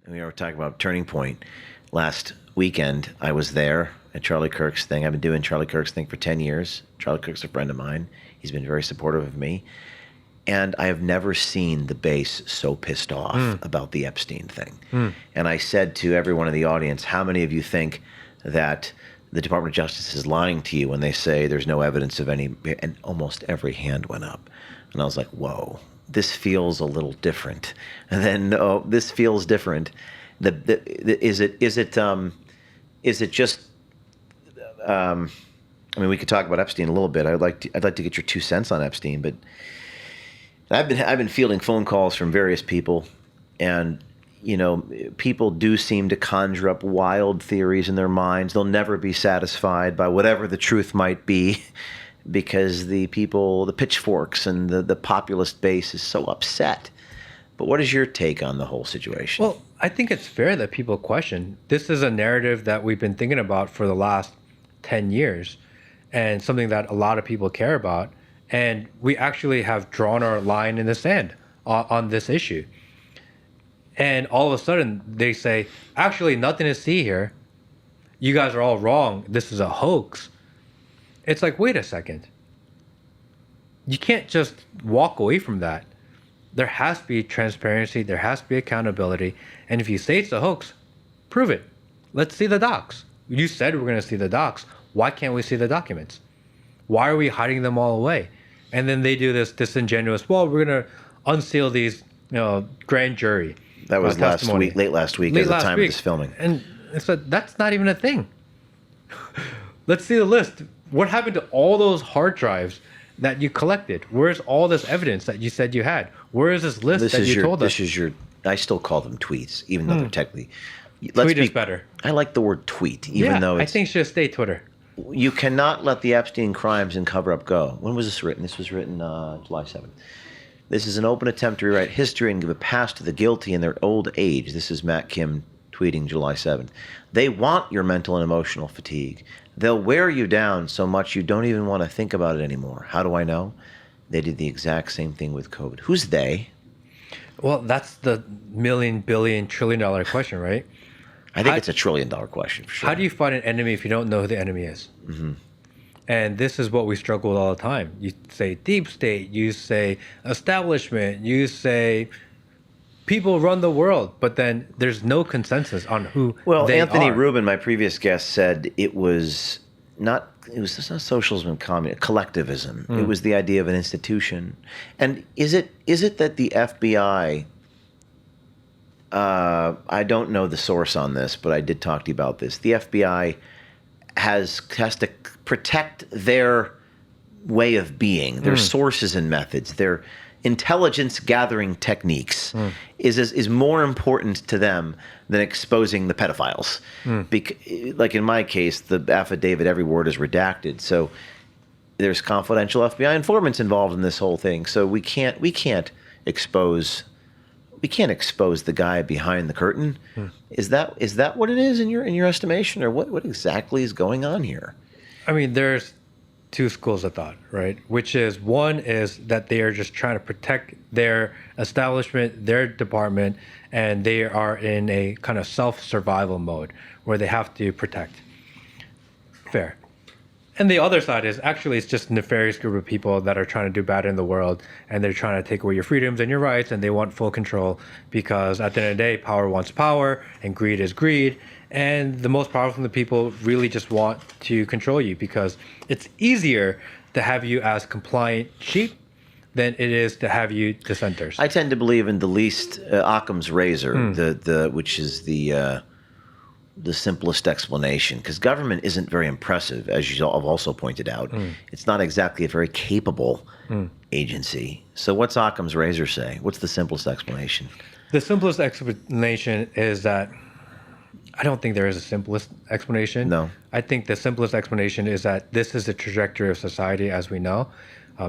we were talking about Turning Point last weekend. I was there at Charlie Kirk's thing. I've been doing Charlie Kirk's thing for 10 years. Charlie Kirk's a friend of mine. He's been very supportive of me. And I have never seen the base so pissed off about the Epstein thing. And I said to everyone in the audience, how many of you think that the Department of Justice is lying to you when they say there's no evidence of any, and almost every hand went up. And I was like, whoa, this feels a little different. And then, oh, this feels different. Is it just, I mean, we could talk about Epstein a little bit. I'd like to get your 2 cents on Epstein, but I've been fielding phone calls from various people, and people do seem to conjure up wild theories in their minds. They'll never be satisfied by whatever the truth might be, because the pitchforks and the populist base is so upset. But what is your take on the whole situation? Well, I think it's fair that people question. This is a narrative that we've been thinking about for the last 10 years, and something that a lot of people care about. And we actually have drawn our line in the sand on this issue. And all of a sudden they say, actually, nothing to see here. You guys are all wrong. This is a hoax. It's like, wait a second. You can't just walk away from that. There has to be transparency. There has to be accountability. And if you say it's a hoax, prove it. Let's see the docs. You said we're going to see the docs. Why can't we see the documents? Why are we hiding them all away? And then they do this disingenuous, well, we're going to unseal these, grand jury. That was late last week, at the time of this filming. And so that's not even a thing. Let's see the list. What happened to all those hard drives that you collected? Where's all this evidence that you said you had? Where is this list that you told us? I still call them tweets, even though they're technically. Tweet is better. I like the word tweet, even though it's. I think it should stay Twitter. You cannot let the Epstein crimes and cover-up go. When was this written? This was written July 7th. This is an open attempt to rewrite history and give a pass to the guilty in their old age. This is Matt Kim tweeting July 7th. They want your mental and emotional fatigue. They'll wear you down so much you don't even want to think about it anymore. How do I know? They did the exact same thing with COVID. Who's they? Well, that's the million, billion, $1 trillion question, right? I think it's $1 trillion question for sure. How do you fight an enemy if you don't know who the enemy is? Mm-hmm. And this is what we struggle with all the time. You say deep state, you say establishment, you say people run the world, but then there's no consensus on who they are. Well, Anthony Rubin, my previous guest, said it was not socialism and communism, collectivism. It was the idea of an institution. And is it that the FBI, I don't know the source on this, but I did talk to you about this. The FBI has to protect their way of being, their sources and methods, their intelligence gathering techniques is more important to them than exposing the pedophiles. Like in my case, the affidavit, every word is redacted. So there's confidential FBI informants involved in this whole thing. So we can't expose the guy behind the curtain. Is that what it is in your estimation, or what exactly is going on here? I mean, there's two schools of thought, right? Which is, one is that they are just trying to protect their establishment, their department, and they are in a kind of self-survival mode where they have to protect. Fair. And the other side is actually it's just a nefarious group of people that are trying to do bad in the world, and they're trying to take away your freedoms and your rights, and they want full control because at the end of the day, power wants power and greed is greed. And the most powerful of the people really just want to control you because it's easier to have you as compliant sheep than it is to have you dissenters. I tend to believe in the least Occam's razor, which is the simplest explanation, because government isn't very impressive, as you have also pointed out. It's not exactly a very capable agency. So what's Occam's razor say? What's the simplest explanation? The simplest explanation is that I don't think there is a simplest explanation. No. I think the simplest explanation is that this is the trajectory of society as we know.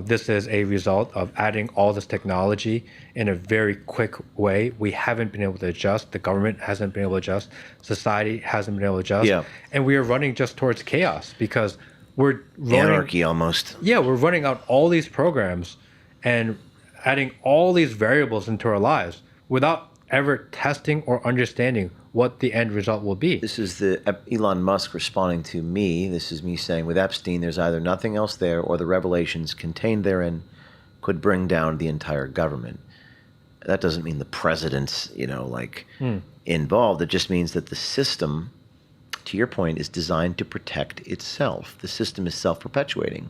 This is a result of adding all this technology in a very quick way. We haven't been able to adjust. The government hasn't been able to adjust. Society hasn't been able to adjust. Yeah. And we are running just towards chaos because we're running, anarchy almost. Yeah, we're running out all these programs and adding all these variables into our lives without ever testing or understanding what the end result will be. This is the Elon Musk responding to me. This is me saying with Epstein, there's either nothing else there or the revelations contained therein could bring down the entire government. That doesn't mean the president's, involved. It just means that the system, to your point, is designed to protect itself. The system is self-perpetuating.